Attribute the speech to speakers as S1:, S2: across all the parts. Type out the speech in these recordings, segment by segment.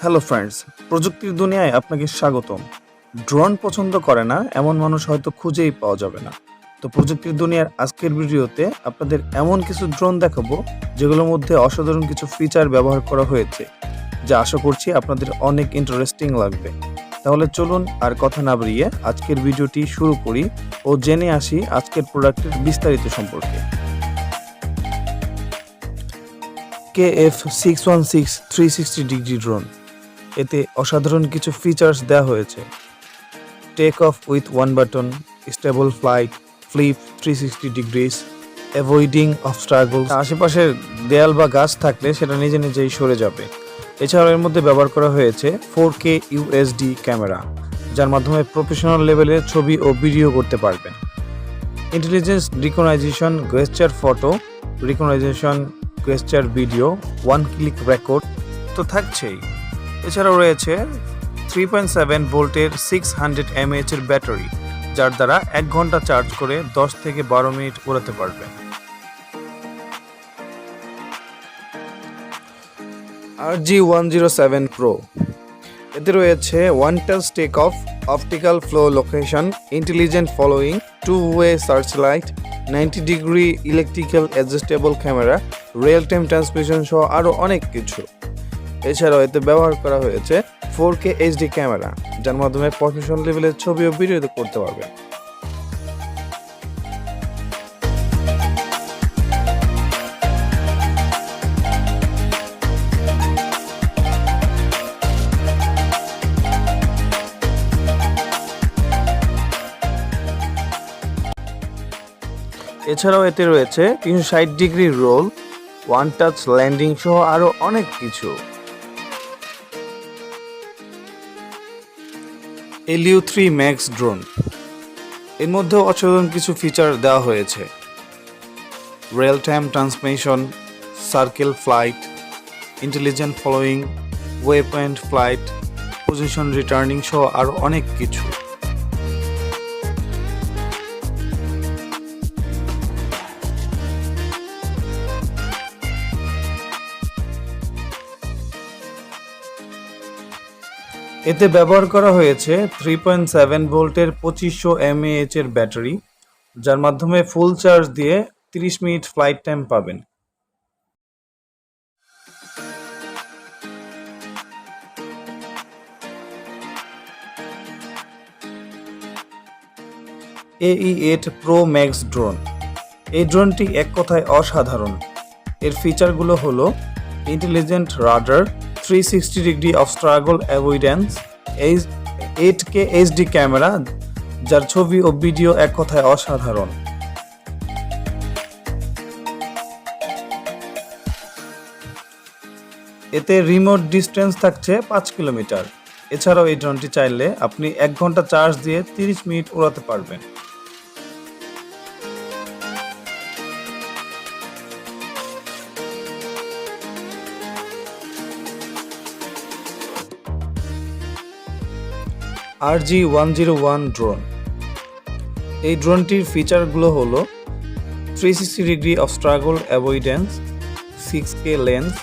S1: Hello friends, প্রযুক্তির দুনিয়ায় আপনাকে স্বাগতম। ড্রোন পছন্দ করে না এমন মানুষ হয়তো খুঁজেই পাওয়া যাবে না। তো প্রযুক্তির দুনিয়ার আজকের ভিডিওতে আপনাদের এমন কিছু ড্রোন দেখাবো যেগুলোর মধ্যে অসাধারণ কিছু ফিচার ব্যবহার করা হয়েছে, যা আশা করছি আপনাদের অনেক ইন্টারেস্টিং লাগবে। তাহলে চলুন আর কথা না বাড়িয়ে আজকের ভিডিওটি শুরু করি ও জেনে আসি আজকের প্রোডাক্টের বিস্তারিত সম্পর্কে। KF616 360 ডিগ্রি ড্রোন, এতে অসাধারণ কিছু ফিচার্স দেওয়া হয়েছে। Take off with one button, stable flight, flip 360 degrees, avoiding obstacle. আশেপাশের দেয়াল বা গাছ থাকলে সেটা নিজে নিজেই সরে যাবে। এছাড়াও এর মধ্যে ব্যবহার করা হয়েছে 4K USD ক্যামেরা, যার মাধ্যমে প্রফেশনাল লেভেলের ছবি ও ভিডিও করতে পারবেন। Intelligence recognition, গেস্টার photo recognition, গেস্টার video, one click record তো থাকছেই। এছাড়াও রয়েছে 3.7 ভোল্টের 600 mAh এর ব্যাটারি, যার দ্বারা 1 ঘন্টা চার্জ করে 10 থেকে 12 মিনিট উড়াতে পারবেন। RG107 Pro, এতে রয়েছে one touch take off, optical flow location, intelligent following, 2-ওয়ে search light, 90 degree electrical adjustable camera, real time transmission সহ আরও অনেক কিছু। এছাড়াও এতে ব্যবহার করা হয়েছে 4K HD ক্যামেরা, যার মাধ্যমে প্রফেশনাল লেভেলের ছবি ও ভিডিও করতে পারবেন। এছাড়াও এতে রয়েছে 360 degree roll, one touch landing সহ আরো অনেক কিছু। LU3 ম্যাক্স ড্রোন, এর মধ্যেও অসাধারণ কিছু ফিচার দেওয়া হয়েছে। Real time transmission, circle flight, intelligent following, way point flight, position returning সহ আরো অনেক কিছু। এতে ব্যবহার করা হয়েছে 3.7 ভোল্টের 2500 mAh এর ব্যাটারি, যার মাধ্যমে ফুল চার্জ দিয়ে 30 মিনিট ফ্লাইট টাইম পাবেন। AE8 Pro Max ড্রোন, এই ড্রোনটি এক কথায় অসাধারণ। এর ফিচারগুলো হলো intelligent radar, 360 degree obstacle avoidance, 8K HD camera, যার ছবি ও ভিডিও এক কথায় অসাধারণ। এতে রিমোট ডিস্টেন্স থাকছে 5 কিলোমিটার। এছাড়াও এই ড্রোনটি চাইলে আপনি 1 ঘন্টা চার্জ দিয়ে 30 মিনিট উড়াতে পারবেন। RG101 ড্রোন, এই ড্রোনটির ফিচারগুলো হলো 360 degree obstacle avoidance, 6K lens,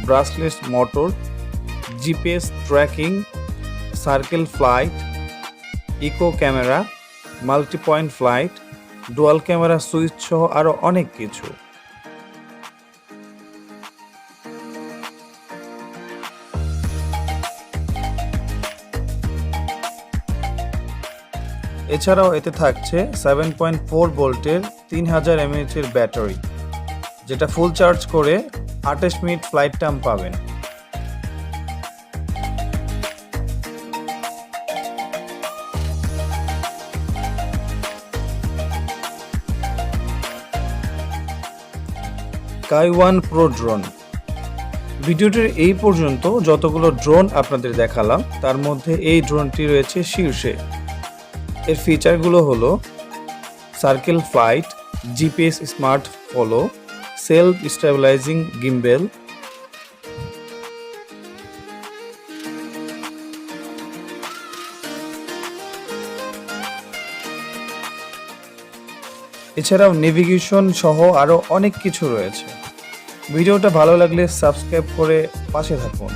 S1: brushless motor, GPS tracking, circle flight, echo camera, multi point flight, dual camera switch সহ আরও অনেক কিছু। এছাড়াও এতে থাকছে 7.4 ভোল্টের 3000 mAh এর ব্যাটারি, যেটা ফুল চার্জ করে 28 মিনিট ফ্লাইট টাইম পাবেন। Sky-1 Pro ড্রোন, ভিডিওটির এই পর্যন্ত যতগুলো ড্রোন আপনাদের দেখালাম তার মধ্যে এই ড্রোনটি রয়েছে শীর্ষে। এর ফিচারগুলো হলো circle flight, GPS smart follow, self stabilising gimbal, এছাড়াও নেভিগেশন সহ আরো অনেক কিছু রয়েছে। ভিডিওটা ভালো লাগলে সাবস্ক্রাইব করে পাশে থাকুন।